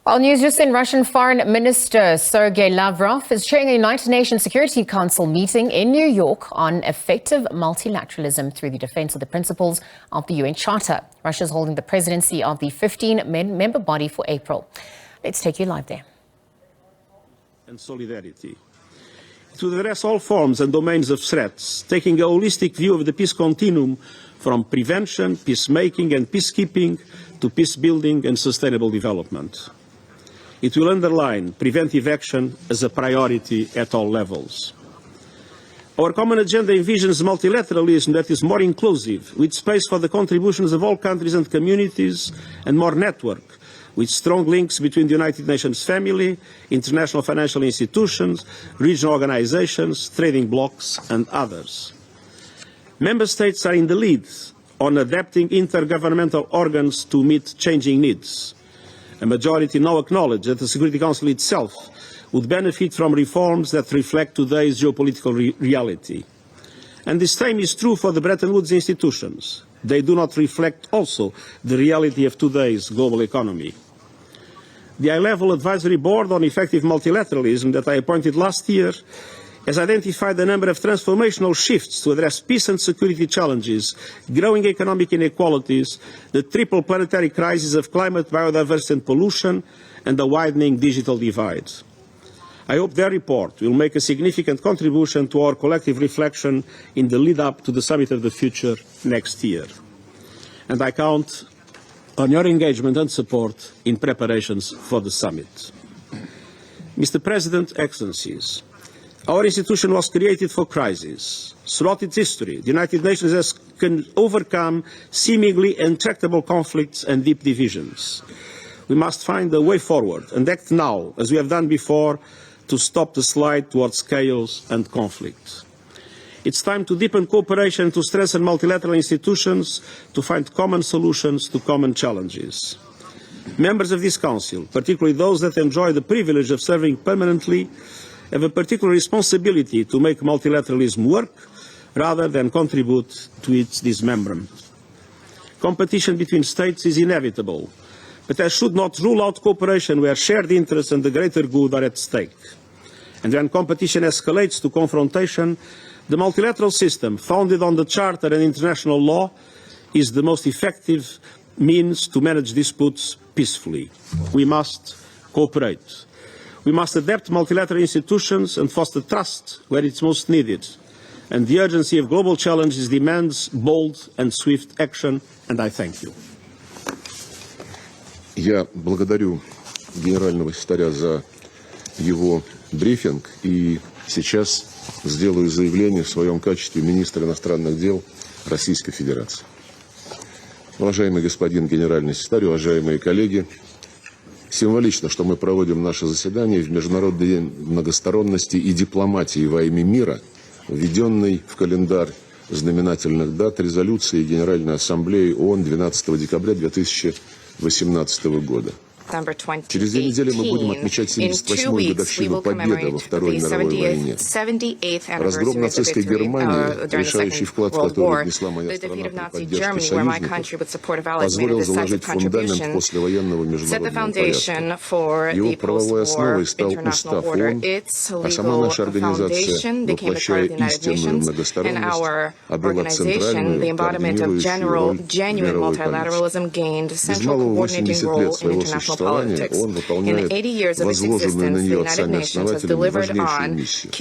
All news just in. Russian Foreign Minister Sergei Lavrov is chairing a United Nations Security Council meeting in New York on effective multilateralism through the defense of the principles of the UN Charter. Russia is holding the presidency of the 15-member body for April. Let's take you live there. And solidarity. It will address all forms and domains of threats, taking a holistic view of the peace continuum from prevention, peacemaking and peacekeeping to peace building and sustainable development. It will underline preventive action as a priority at all levels. Our common agenda envisions multilateralism that is more inclusive, with space for the contributions of all countries and communities, and more network, with strong links between the United Nations family, international financial institutions, regional organizations, trading blocs, and others. Member States are in the lead on adapting intergovernmental organs to meet changing needs. A majority now acknowledge that the Security Council itself would benefit from reforms that reflect today's geopolitical reality. And the same is true for the Bretton Woods institutions. They do not reflect also the reality of today's global economy. The high-level advisory board on effective multilateralism that I appointed last year has identified a number of transformational shifts to address peace and security challenges, growing economic inequalities, the triple planetary crisis of climate, biodiversity and pollution, and the widening digital divide. I hope their report will make a significant contribution to our collective reflection in the lead-up to the Summit of the Future next year. And I count on your engagement and support in preparations for the summit. Mr. President, Excellencies, our institution was created for crisis. Throughout its history, the United Nations has overcome seemingly intractable conflicts and deep divisions. We must find a way forward and act now, as we have done before, to stop the slide towards chaos and conflict. It's time to deepen cooperation, to strengthen multilateral institutions, to find common solutions to common challenges. Members of this Council, particularly those that enjoy the privilege of serving permanently, have a particular responsibility to make multilateralism work rather than contribute to its dismemberment. Competition between states is inevitable, but that should not rule out cooperation where shared interests and the greater good are at stake. And when competition escalates to confrontation, the multilateral system, founded on the Charter and international law, is the most effective means to manage disputes peacefully. We must cooperate. We must adapt multilateral institutions and foster trust where it's most needed. And the urgency of global challenges demands bold and swift action, and I thank you. Я благодарю генерального секретаря за его брифинг и сейчас сделаю заявление в своем качестве министра иностранных дел Российской Федерации. Уважаемый господин генеральный секретарь, уважаемые коллеги, символично, что мы проводим наше заседание в Международный день многосторонности и дипломатии во имя мира, введенный в календарь знаменательных дат резолюции Генеральной Ассамблеи ООН 12 декабря 2018 года. Через 2 недели мы будем отмечать 78-ю годовщину победы во Второй мировой войне. Разгром нацистской Германии, решающий вклад, который внесла моя страна при поддержке союзников, позволил заложить фундамент послевоенного международного порядка. Его правовой основой стал Устав ООН, а сама наша организация, воплощая истинную многосторонность, обрела центральную, координирующую роль в мировой политике. Без малого 80 лет своего существования он выполняет возложенную на нее отцами-основателями важнейшую миссию.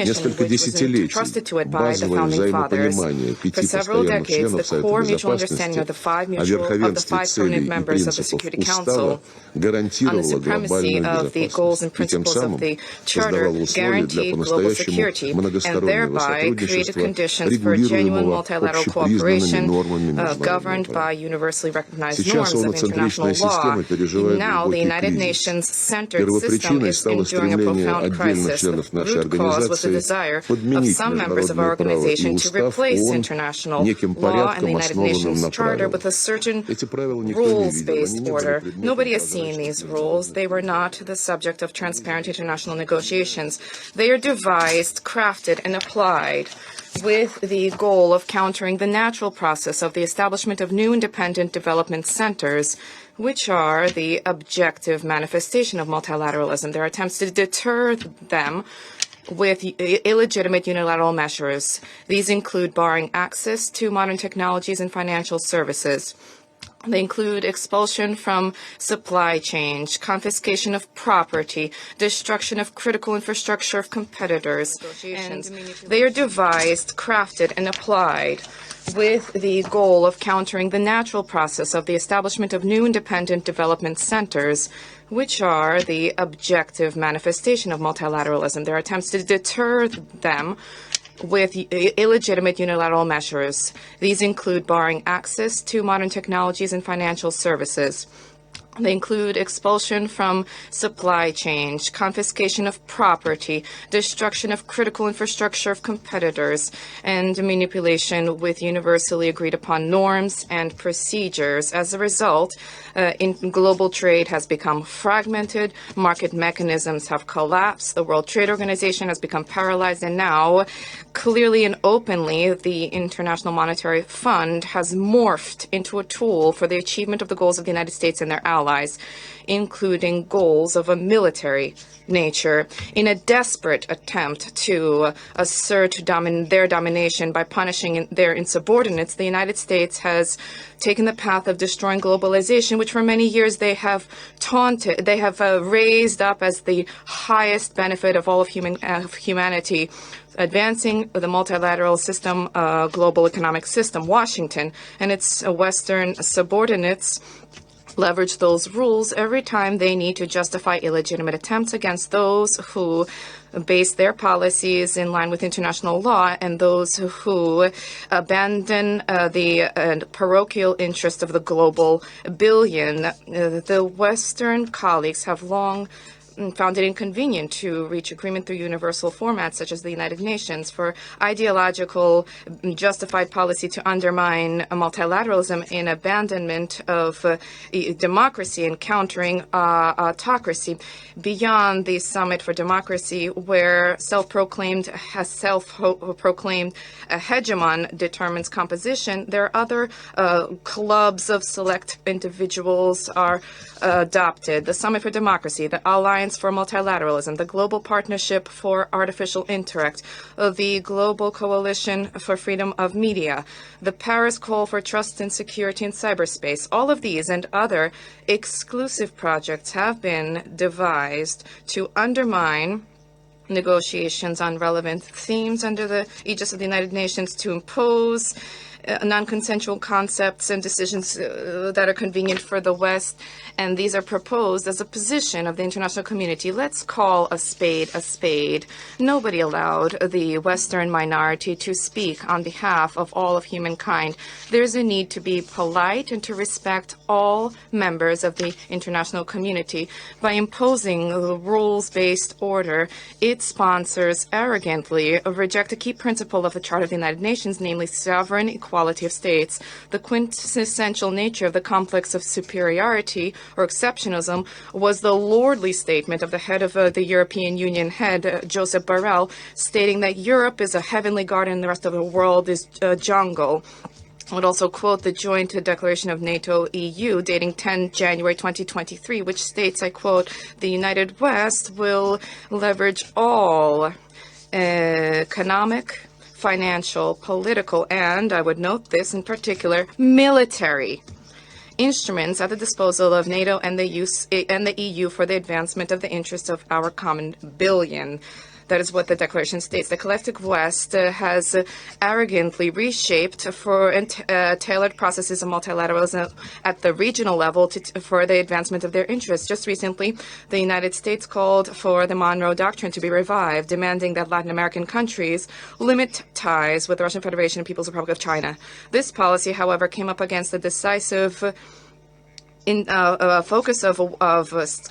Несколько десятилетий базовое взаимопонимание 5 постоянных членов Совета Безопасности о верховенстве целей и принципов Устава гарантировало глобальную безопасность и тем самым создавало условия для по-настоящему многостороннего сотрудничества, регулируемого общепризнанными нормами международного права. Сейчас солноцентричная система переживает Now, the United Nations centered system is enduring a profound crisis. The root cause was the desire of some members of our organization to replace international law and the United Nations Charter with a certain rules-based order. Nobody has seen these rules. They were not the subject of transparent international negotiations. They are devised, crafted, and applied with the goal of countering the natural process of the establishment of new independent development centers which are the objective manifestation of multilateralism. There are attempts to deter them with illegitimate unilateral measures. These include barring access to modern technologies and financial services. They include expulsion from supply chains, confiscation of property, destruction of critical infrastructure of competitors. And they are devised, crafted, and applied with the goal of countering the natural process of the establishment of new independent development centers, which are the objective manifestation of multilateralism. There are attempts to deter them with illegitimate unilateral measures. These include barring access to modern technologies and financial services. They include expulsion from supply chains, confiscation of property, destruction of critical infrastructure of competitors, and manipulation with universally agreed upon norms and procedures. As a result, global trade has become fragmented, market mechanisms have collapsed, the World Trade Organization has become paralyzed, and now, clearly and openly, the International Monetary Fund has morphed into a tool for the achievement of the goals of the United States and their allies, including goals of a military nature. In a desperate attempt to assert their domination by punishing their insubordinates, the United States has taken the path of destroying globalization, which for many years they have raised up as the highest benefit of all of humanity, advancing the multilateral system, global economic system. Washington and its Western subordinates leverage those rules every time they need to justify illegitimate attempts against those who base their policies in line with international law and those who abandon the parochial interest of the global billion. The Western colleagues have long found it inconvenient to reach agreement through universal formats such as the United Nations for ideological justified policy to undermine multilateralism in abandonment of democracy and countering autocracy. Beyond the Summit for Democracy, where self-proclaimed hegemon determines composition, there are other clubs of select individuals are adopted. The Summit for Democracy, the Alliance for Multilateralism, the Global Partnership for Artificial Intellect, the Global Coalition for Freedom of Media, the Paris Call for Trust and Security in Cyberspace. All of these and other exclusive projects have been devised to undermine negotiations on relevant themes under the aegis of the United Nations, to impose non-consensual concepts and decisions that are convenient for the West, and these are proposed as a position of the international community. Let's call a spade a spade. Nobody allowed the Western minority to speak on behalf of all of humankind. There's a need to be polite and to respect all members of the international community. By imposing the rules-based order, its sponsors arrogantly reject a key principle of the Charter of the United Nations, namely sovereign equality of states. The quintessential nature of the complex of superiority or exceptionalism was the lordly statement of the head of the European Union head, Joseph Borrell, stating that Europe is a heavenly garden and the rest of the world is a jungle. I would also quote the joint declaration of NATO-EU dating 10 January 2023, which states, I quote, "The United West will leverage all economic, financial, political, and, I would note this in particular, military instruments at the disposal of NATO and the EU for the advancement of the interests of our common billion." That is what the declaration states. The collective West has arrogantly reshaped for tailored processes of multilateralism at the regional level for the advancement of their interests. Just recently, the United States called for the Monroe Doctrine to be revived, demanding that Latin American countries limit ties with the Russian Federation and People's Republic of China. This policy, however, came up against the decisive focus of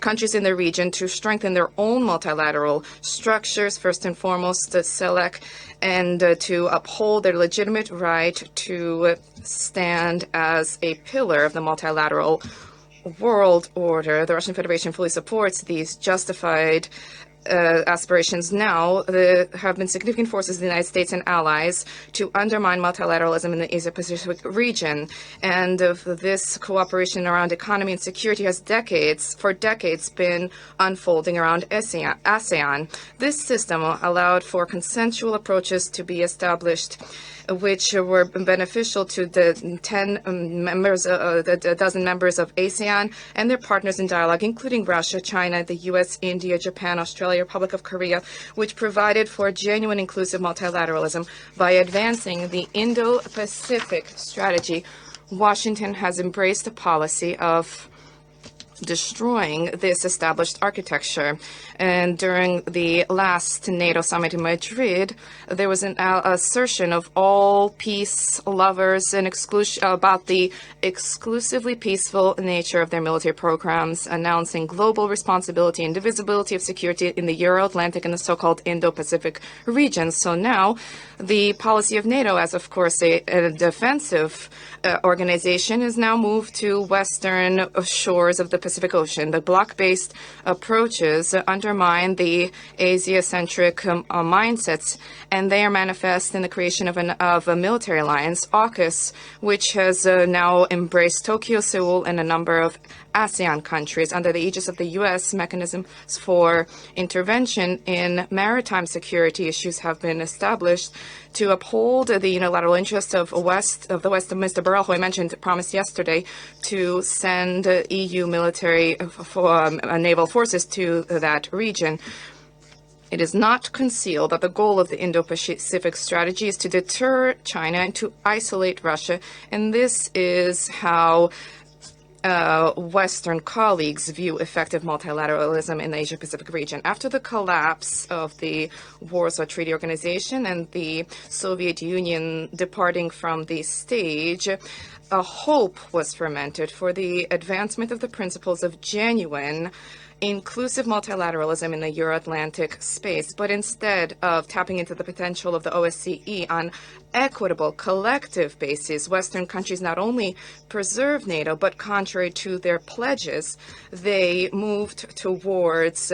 countries in the region to strengthen their own multilateral structures, first and foremost the CELAC, and to uphold their legitimate right to stand as a pillar of the multilateral world order. The Russian Federation fully supports these justified aspirations now. There have been significant forces of the United States and allies to undermine multilateralism in the Asia-Pacific region. And this cooperation around economy and security has for decades been unfolding around ASEAN. This system allowed for consensual approaches to be established, which were beneficial to the 10 members, the dozen members of ASEAN and their partners in dialogue, including Russia, China, the U.S., India, Japan, Australia, Republic of Korea, which provided for genuine inclusive multilateralism by advancing the Indo-Pacific strategy. Washington has embraced a policy of destroying this established architecture. And during the last NATO summit in Madrid, there was an assertion of all peace lovers and about the exclusively peaceful nature of their military programs, announcing global responsibility and divisibility of security in the Euro-Atlantic and the so-called Indo-Pacific region. So now the policy of NATO, as of course a defensive organization, is now moved to western shores of the Pacific Ocean. The bloc-based approaches undermine the Asia-centric mindsets, and they are manifest in the creation of a military alliance, AUKUS, which has now embraced Tokyo, Seoul, and a number of ASEAN countries under the aegis of the U.S. Mechanisms for intervention in maritime security issues have been established to uphold the unilateral interests of the West. Mr. Borrell, who I mentioned, promised yesterday to send EU military naval forces to that region. It is not concealed that the goal of the Indo-Pacific strategy is to deter China and to isolate Russia, and this is how Western colleagues view effective multilateralism in the Asia-Pacific region. After the collapse of the Warsaw Treaty Organization and the Soviet Union departing from the stage, a hope was fermented for the advancement of the principles of genuine inclusive multilateralism in the Euro-Atlantic space. But instead of tapping into the potential of the OSCE on equitable, collective basis, Western countries not only preserved NATO, but contrary to their pledges, they moved towards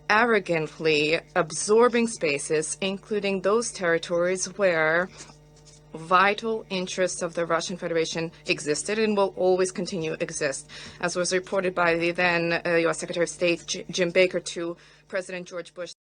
arrogantly absorbing spaces, including those territories where vital interests of the Russian Federation existed and will always continue to exist, as was reported by the then U.S. Secretary of State Jim Baker to President George Bush.